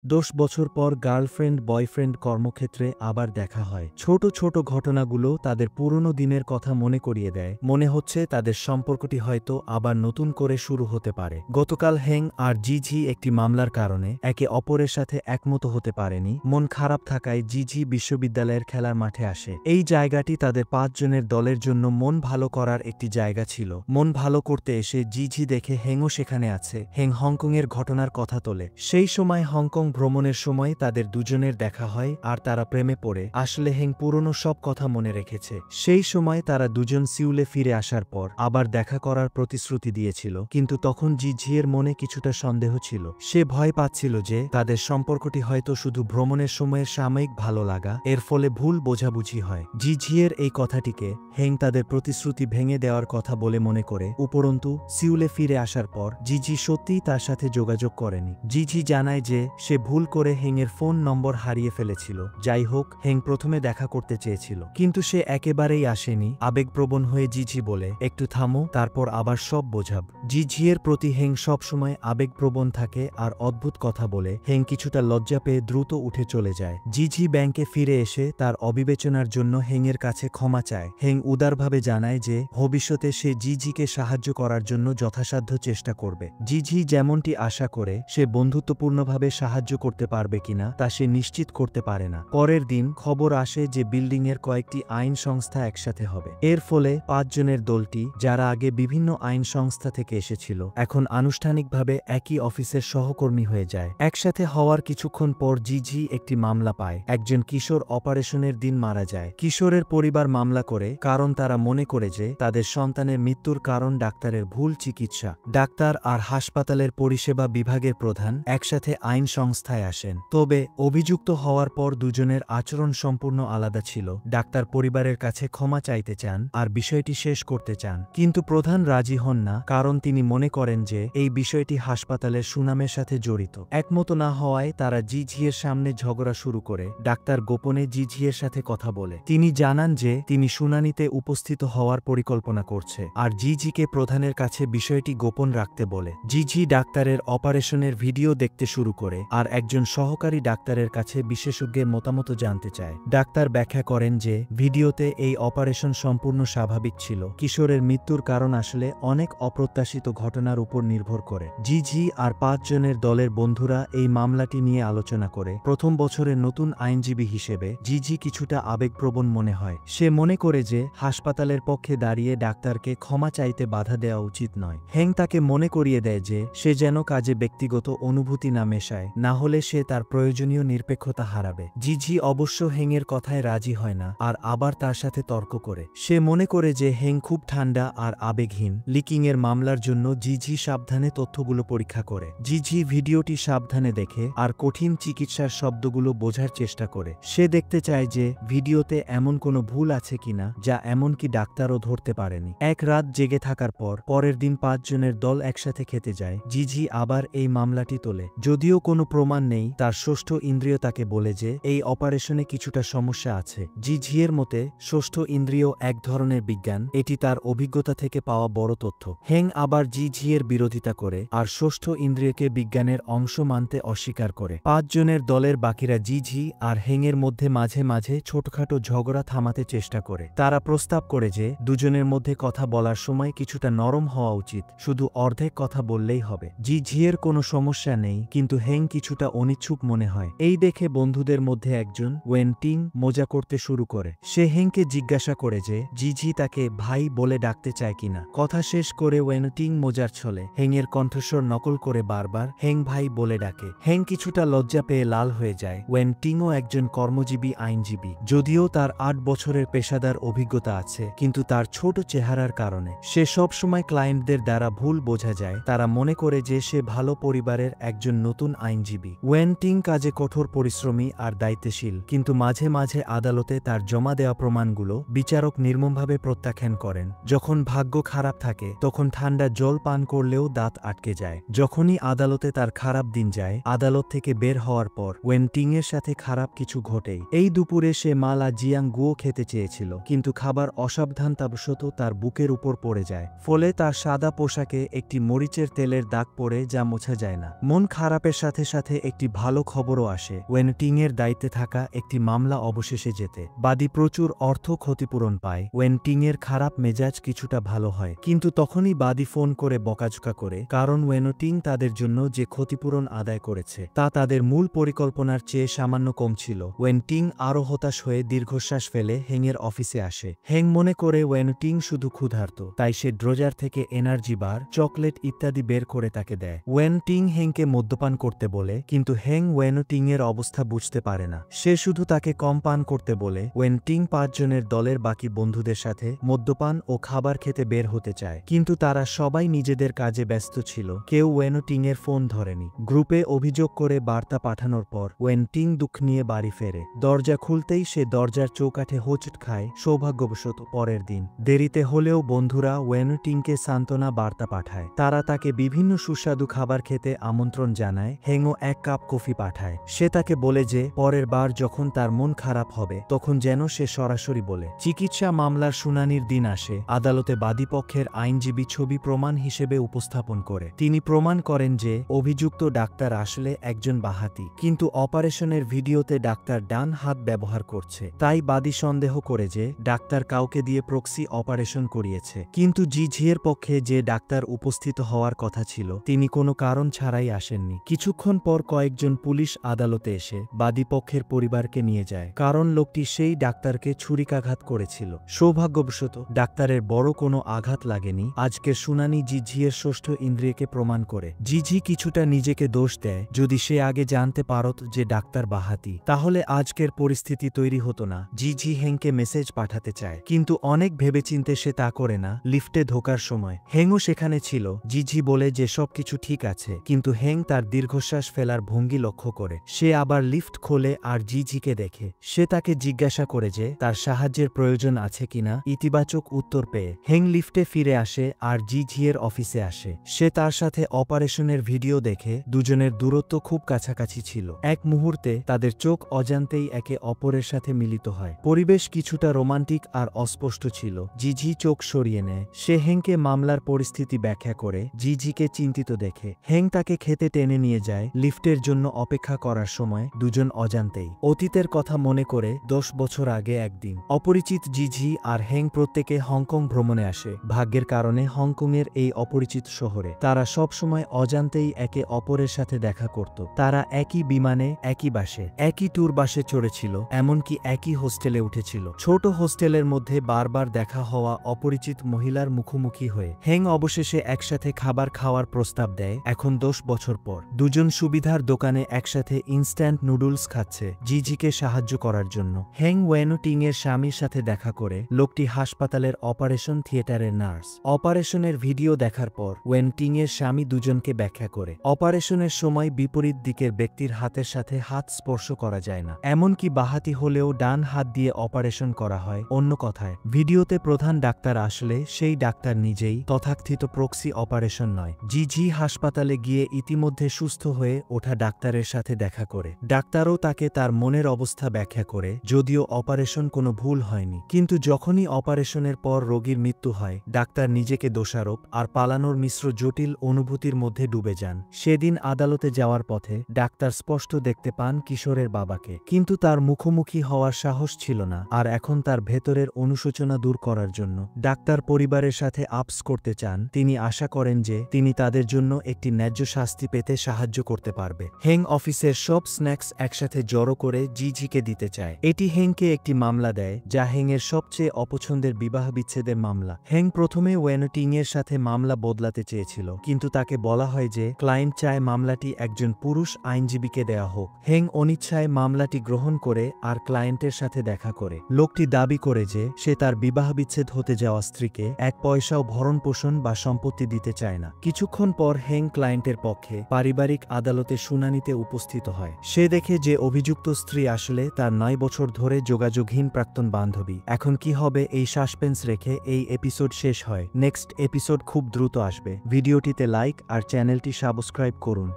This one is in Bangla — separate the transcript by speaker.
Speaker 1: 10 বছর পর গার্লফ্রেন্ড বয়ফ্রেন্ড কর্মক্ষেত্রে আবার দেখা হয়। ছোট ছোট ঘটনাগুলো তাদের পুরনো দিনের কথা মনে করিয়ে দেয়। মনে হচ্ছে তাদের সম্পর্কটি হয়তো আবার নতুন করে শুরু হতে পারে। গতকাল হেং আর জিজি একটি মামলার কারণে একে অপরের সাথে একমত হতে পারেনি। মন খারাপ থাকায় জিজি বিশ্ববিদ্যালয়ের খেলার মাঠে আসে। এই জায়গাটি তাদের 5 জনের দলের জন্য মন ভালো করার একটি জায়গা ছিল। মন ভালো করতে এসে জিজি দেখে হেংও সেখানে আছে। হেং হংকংয়ের ঘটনার কথা তোলে। সেই সময় হংকং ভ্রমণের সময় তাদের দুজনের দেখা হয় আর তারা প্রেমে পড়ে। আসলে হেং পুরনো সব কথা মনে রেখেছে। সেই সময় তারা দুজন সিউলে ফিরে আসার পর আবার দেখা করার প্রতিশ্রুতি দিয়েছিল, কিন্তু তখন জিজিয়ের মনে কিছুটা সন্দেহ ছিল। সে ভয় পাচ্ছিল যে তাদের সম্পর্কটি হয়তো শুধু ভ্রমণের সময়ের সাময়িক ভালো লাগা, এর ফলে ভুল বোঝাবুঝি হয়। জিজিয়ের এই কথাটিকে হেং তাদের প্রতিশ্রুতি ভেঙে দেওয়ার কথা বলে মনে করে। উপরন্তু সিউলে ফিরে আসার পর জিজি সত্যিই তার সাথে যোগাযোগ করেনি। জিজি জানায় যে সে ভুল করে হেংয়ের ফোন নম্বর হারিয়ে ফেলেছিল। যাই হোক, হেং প্রথমে দেখা করতে চেয়েছিল, কিন্তু সে একেবারেই আসেনি। আবেগপ্রবণ হয়ে জিজি বলে, একটু থামো, তারপর আবার সব বোঝাব। জিজিয়ের প্রতি হেং সবসময় আবেগপ্রবণ থাকে আর অদ্ভুত কথা বলে। হেং কিছুটা লজ্জা পেয়ে দ্রুত উঠে চলে যায়। জিজি ব্যাংকে ফিরে এসে তার অবিবেচনার জন্য হেংয়ের কাছে ক্ষমা চায়। হেং উদারভাবে জানায় যে ভবিষ্যতে সে জিজিকে সাহায্য করার জন্য যথাসাধ্য চেষ্টা করবে। জিজি যেমনটি আশা করে সে বন্ধুত্বপূর্ণভাবে সাহায্য করতে পারবে কিনা তা সে নিশ্চিত করতে পারে না। পরের দিন খবর আসে যে বিল্ডিংয়ের কয়েকটি আইন সংস্থা একসাথে হবে। এর ফলে 5 জনের দলটি, যারা আগে বিভিন্ন আইন সংস্থা থেকে এসেছিল, এখন আনুষ্ঠানিকভাবে একই অফিসের সহকর্মী হয়ে যায়। একসাথে হওয়ার কিছুক্ষণ পর জিজি একটি মামলা পায়। একজন কিশোর অপারেশনের দিন মারা যায়। কিশোরের পরিবার মামলা করে, কারণ তারা মনে করে যে তাদের সন্তানের মৃত্যুর কারণ ডাক্তারের ভুল চিকিৎসা। ডাক্তার আর হাসপাতালের পরিষেবা বিভাগের প্রধান একসাথে আইন সংস্থায় আসেন। তবে অভিযুক্ত হওয়ার পর দুজনের আচরণ সম্পূর্ণ আলাদা ছিল। ডাক্তার পরিবারের কাছে ক্ষমা চাইতে চান আর বিষয়টি শেষ করতে চান, কিন্তু প্রধান রাজি হন না, কারণ তিনি মনে করেন যে এই বিষয়টি হাসপাতালের সুনামের সাথে জড়িত। একমত না হওয়ায় তারা জিজিয়ের সামনে ঝগড়া শুরু করে। ডাক্তার গোপনে জিজিয়ের সাথে কথা বলে। তিনি জানান যে তিনি শুনানিতে উপস্থিত হওয়ার পরিকল্পনা করছে আর জিজিকে প্রধানের কাছে বিষয়টি গোপন রাখতে বলে। জিজি ডাক্তারের অপারেশনের ভিডিও দেখতে শুরু করে আর একজন সহকারী ডাক্তারের কাছে বিশেষজ্ঞের মতামত জানতে চায়। ডাক্তার ব্যাখ্যা করেন যে ভিডিওতে এই অপারেশন সম্পূর্ণ স্বাভাবিক ছিল। কিশোরের মৃত্যুর কারণ আসলে অনেক অপ্রত্যাশিত ঘটনার উপর নির্ভর করে। জিজি আর 5 জনের দলের বন্ধুরা এই মামলাটি নিয়ে আলোচনা করে। প্রথম বছরের নতুন আইনজীবী হিসেবে জিজি কিছুটা আবেগপ্রবণ মনে হয়। সে মনে করে যে হাসপাতালের পক্ষে দাঁড়িয়ে ডাক্তারকে ক্ষমা চাইতে বাধা দেওয়া উচিত নয়। হেং তাকে মনে করিয়ে দেয় যে সে যেন কাজে ব্যক্তিগত অনুভূতি না মেশায়, না হলে সে তার প্রয়োজনীয় নিরপেক্ষতা হারাবে। জিজি অবশ্য হেংয়ের কথায় রাজি হয় না আর আবার তার সাথে তর্ক করে। সে মনে করে যে হেং খুব ঠান্ডা আর আবেগহীন। লিকিংয়ের মামলার জন্য জিজি সাবধানে তথ্যগুলো পরীক্ষা করে। জিজি ভিডিওটি সাবধানে দেখে আর কঠিন চিকিৎসার শব্দগুলো বোঝার চেষ্টা করে। সে দেখতে চায় যে ভিডিওতে এমন কোনো ভুল আছে কিনা যা এমনকি ডাক্তারও ধরতে পারেনি। এক রাত জেগে থাকার পর পরের দিন 5 জনের দল একসাথে খেতে যায়। জিজি আবার এই মামলাটি তোলে। যদিও কোনো প্রমাণ নেই, তার ষষ্ঠ ইন্দ্রিয় তাকে বলে যে এই অপারেশনে কিছুটা সমস্যা আছে। জিজিয়ের মতে ষষ্ঠ ইন্দ্রিয় এক ধরনের বিজ্ঞান, এটি তার অভিজ্ঞতা থেকে পাওয়া বড় তথ্য। হেং আবার জিজিয়ের বিরোধিতা করে আর ষষ্ঠ ইন্দ্রিয়কে বিজ্ঞানের অংশ মানতে অস্বীকার করে। 5 জনের দলের বাকিরা জিজি আর হেংয়ের মধ্যে মাঝে মাঝে ছোটখাটো ঝগড়া থামাতে চেষ্টা করে। তারা প্রস্তাব করে যে দুজনের মধ্যে কথা বলার সময় কিছুটা নরম হওয়া উচিত, শুধু অর্ধেক কথা বললেই হবে। জিজিয়ের কোনো সমস্যা নেই, কিন্তু হেং কিছুটা অনিচ্ছুক মনে হয়। এই দেখে বন্ধুদের মধ্যে একজন, ওয়েন টিং, মজা করতে শুরু করে। সে হেংকে জিজ্ঞাসা করে যে জিজি তাকে ভাই বলে ডাকতে চায় কিনা। কথা শেষ করে ওয়েন টিং মজার ছলে হেংয়ের কণ্ঠস্বর নকল করে বারবার হেং ভাই বলে ডাকে। হেং কিছুটা লজ্জা পেয়ে লাল হয়ে যায়। ওয়েন টিংও একজন কর্মজীবী আইনজীবী। যদিও তার 8 বছরের পেশাদার অভিজ্ঞতা আছে, কিন্তু তার ছোট চেহারার কারণে সে সবসময় ক্লায়েন্টদের দ্বারা ভুল বোঝা যায়। তারা মনে করে যে সে ভালো পরিবারের একজন নতুন আইনজীবী। ওয়েন টিং কাজে কঠোর পরিশ্রমী আর দায়িত্বশীল, কিন্তু মাঝে মাঝে আদালতে তার জমা দেওয়া প্রমাণগুলো বিচারক নির্মমভাবে প্রত্যাখ্যান করেন। যখন ভাগ্য খারাপ থাকে তখন ঠান্ডা জল পান করলেও দাঁত আটকে যায়। যখনই আদালতে তার খারাপ দিন যায়, আদালত থেকে বের হওয়ার পর ওয়েন টিংয়ের সাথে খারাপ কিছু ঘটেই। এই দুপুরে সে মালা জিয়াং গুও খেতে চেয়েছিল, কিন্তু খাবার অসাবধানতাবশত তার বুকের উপর পড়ে যায়। ফলে তার সাদা পোশাকে একটি মরিচের তেলের দাগ পড়ে, যা মোছা যায় না। মন খারাপের সাথে সাথে সাথে একটি ভালো খবরও আসে। ওয়েনটিংয়ের দায়িত্বে থাকা একটি মামলা অবশেষে জেতে। বাদী প্রচুর অর্থ ক্ষতিপূরণ পায়। ওয়েনটিংয়ের খারাপ মেজাজ কিছুটা ভালো হয়, কিন্তু তখনই বাদী ফোন করে বকাঝকা করে, কারণ ওয়েনটিং তাদের জন্য যে ক্ষতিপূরণ আদায় করেছে তা তাদের মূল পরিকল্পনার চেয়ে সামান্য কম ছিল। ওয়েনটিং আরও হতাশ হয়ে দীর্ঘশ্বাস ফেলে হেংয়ের অফিসে আসে। হেং মনে করে ওয়েনটিং শুধু ক্ষুধার্ত, তাই সে ড্রজার থেকে এনার্জি বার, চকলেট ইত্যাদি বের করে তাকে দেয়। ওয়েনটিং হেংকে মদ্যপান করতে বলে, কিন্তু হেং ওয়েনটিংয়ের অবস্থা বুঝতে পারে না। সে শুধু তাকে কম পান করতে বলে। ওয়েনটিং 5 জনের দলের বাকি বন্ধুদের সাথে মদ্যপান ও খাবার খেতে বের হতে চায়, কিন্তু তারা সবাই নিজেদের কাজে ব্যস্ত ছিল। কেউ ওয়েনটিংয়ের ফোন ধরেনি। গ্রুপে অভিযোগ করে বার্তা পাঠানোর পর ওয়েনটিং দুঃখ নিয়ে বাড়ি ফেরে। দরজা খুলতেই সে দরজার চৌকাঠে হোঁচট খায়। সৌভাগ্যবশত পরের দিন দেরিতে হলেও বন্ধুরা ওয়েনটিংকে সান্ত্বনা বার্তা পাঠায়। তারা তাকে বিভিন্ন সুস্বাদু খাবার খেতে আমন্ত্রণ জানায়। হেংও 1 কাপ কফি পাঠায়। সে তাকে বলে যে পরের বার যখন তার মন খারাপ হবে তখন যেন সে সরাসরি বলে। চিকিৎসা মামলার শুনানির দিন আসে। আদালতে বাদীপক্ষের আইনজীবী ছবি প্রমাণ হিসেবে উপস্থাপন করে। তিনি প্রমাণ করেন যে অভিযুক্ত ডাক্তার আসলে একজন বাহাতি, কিন্তু অপারেশনের ভিডিওতে ডাক্তার ডান হাত ব্যবহার করছে। তাই বাদী সন্দেহ করে যে ডাক্তার কাউকে দিয়ে প্রক্সি অপারেশন করিয়েছে। কিন্তু জিঝিয়ের পক্ষে যে ডাক্তার উপস্থিত হওয়ার কথা ছিল তিনি কোনো কারণ ছাড়াই আসেননি। কিছুক্ষণ পর কয়েকজন পুলিশ আদালতে এসে বাদীপক্ষের পরিবারকে নিয়ে যায়, কারণ লোকটি সেই ডাক্তারকে ছুরিকাঘাত করেছিল। সৌভাগ্যবশত ডাক্তারের বড় কোনো আঘাত লাগেনি। আজকের শুনানি জিঝিয়ের ষষ্ঠ ইন্দ্রিয়কে প্রমাণ করে। জিঝি কিছুটা নিজেকে দোষ দেয়, যদি সে আগে জানতে পারত যে ডাক্তার বাহাতি তাহলে আজকের পরিস্থিতি তৈরি হতো না। জিঝি হেংকে মেসেজ পাঠাতে চায়, কিন্তু অনেক ভেবেচিন্তে সে তা করে না। লিফটে ঢোকার সময় হেংও সেখানে ছিল। জিঝি বলে যে সবকিছু ঠিক আছে, কিন্তু হেং তার দীর্ঘশ্বাস ফেলার ভঙ্গি লক্ষ্য করে। সে আবার লিফট খোলে আর জিঝিকে দেখে। সে তাকে জিজ্ঞাসা করে যে তার সাহায্যের প্রয়োজন আছে কিনা। ইতিবাচক উত্তর পেয়ে হেং লিফটে ফিরে আসে আর জিঝিয়ের অফিসে আসে। সে তার সাথে অপারেশনের ভিডিও দেখে। দুজনের দূরত্ব খুব কাছাকাছি ছিল। এক মুহূর্তে তাদের চোখ অজান্তেই একে অপরের সাথে মিলিত হয়। পরিবেশ কিছুটা রোমান্টিক আর অস্পষ্ট ছিল। জিঝি চোখ সরিয়ে নেয়। সে হেংকে মামলার পরিস্থিতি ব্যাখ্যা করে। জিঝিকে চিন্তিত দেখে হেং তাকে খেতে টেনে নিয়ে যায়। লিফটের জন্য অপেক্ষা করার সময় দুজন অজান্তেই অতীতের কথা মনে করে 10 বছর আগে একদিন অপরিচিত জিঝি আর হেং প্রত্যেকে হংকং ভ্রমণে আসে। ভাগ্যের কারণে হংকংয়ের এই অপরিচিত শহরে তারা সব সময় অজান্তেই একে অপরের সাথে দেখা করত। তারা একই বিমানে, একই বাসে, একই ট্যুর বাসে চড়েছিল, এমনকি একই হোস্টেলে উঠেছিল। ছোট হোস্টেলের মধ্যে বারবার দেখা হওয়া অপরিচিত মহিলার মুখোমুখি হয়ে হেং অবশেষে একসাথে খাবার খাওয়ার প্রস্তাব দেয়। এখন 10 বছর পর দুজন সুবিধার দোকানে একসাথে ইনস্ট্যান্ট নুডলস খাচ্ছে জিঝিকে সাহায্য করার জন্য। হেং ওয়েনটিং এর স্বামীর সাথে দেখা করে। লোকটি হাসপাতালের অপারেশন থিয়েটারের নার্স। অপারেশনের ভিডিও দেখার পর ওয়েনটিং এর স্বামী দুজনকে ব্যাখ্যা করে অপারেশনের সময় বিপরীত দিকের ব্যক্তির হাতের সাথে হাত স্পর্শ করা যায় না, এমনকি বাহাতি হলেও ডান হাত দিয়ে অপারেশন করা হয়। অন্য কথায় ভিডিওতে প্রধান ডাক্তার আসলে সেই ডাক্তার নিজেই, তথাকথিত প্রক্সি অপারেশন নয়। জিঝি হাসপাতালে গিয়ে ইতিমধ্যে সুস্থ হয়ে ওঠা ডাক্তারের সাথে দেখা করে। ডাক্তারও তাকে তার মনের অবস্থা ব্যাখ্যা করে, যদিও অপারেশন কোনো ভুল হয়নি। কিন্তু যখনই অপারেশনের পর রোগীর মৃত্যু হয় ডাক্তার নিজেকে দোষারোপ আর পালানোর মিশ্র জটিল অনুভূতির মধ্যে ডুবে যান। সেদিন আদালতে যাওয়ার পথে ডাক্তার স্পষ্ট দেখতে পান কিশোরের বাবাকে, কিন্তু তার মুখোমুখি হওয়ার সাহস ছিল না। আর এখন তার ভেতরের অনুশোচনা দূর করার জন্য ডাক্তার পরিবারের সাথে আপস করতে চান। তিনি আশা করেন যে তিনি তাদের জন্য একটি ন্যায্য শাস্তি পেতে সাহায্য করতে পারবে। হেং অফিসের সব স্ন্যাক্স একসাথে জড়ো করে জিঝিকে দিতে চায়। এটি হেংকে একটি মামলা দেয়, যা হেংয়ের সবচেয়ে অপছন্দের বিবাহ বিচ্ছেদের মামলা। হেং প্রথমে ওয়েনটিং এর সাথে মামলা বদলাতে চেয়েছিল, কিন্তু তাকে বলা হয় যে ক্লায়েন্ট চায় মামলাটি একজন পুরুষ আইনজীবীকে দেয়া হোক। হেং অনিচ্ছায় মামলাটি গ্রহণ করে আর ক্লায়েন্টের সাথে দেখা করে। লোকটি দাবি করে যে সে তার বিবাহবিচ্ছেদ হতে যাওয়া স্ত্রীকে 1 পয়সাও ভরণ পোষণ বা সম্পত্তি দিতে চায় না। কিছুক্ষণ পর হেং ক্লায়েন্টের পক্ষে পারিবারিক আদালতে শুনানিতে উপস্থিত হয়। সে দেখে যে অভিযুক্ত স্ত্রী আসলে তার 9 বছর ধরে যোগাযোগহীন প্রাক্তন বান্ধবী। এখন কি হবে এই সাসপেন্স রেখে এই এপিসোড শেষ হয়। নেক্সট এপিসোড খুব দ্রুত আসবে। ভিডিওটিতে লাইক আর চ্যানেলটি সাবস্ক্রাইব করুন।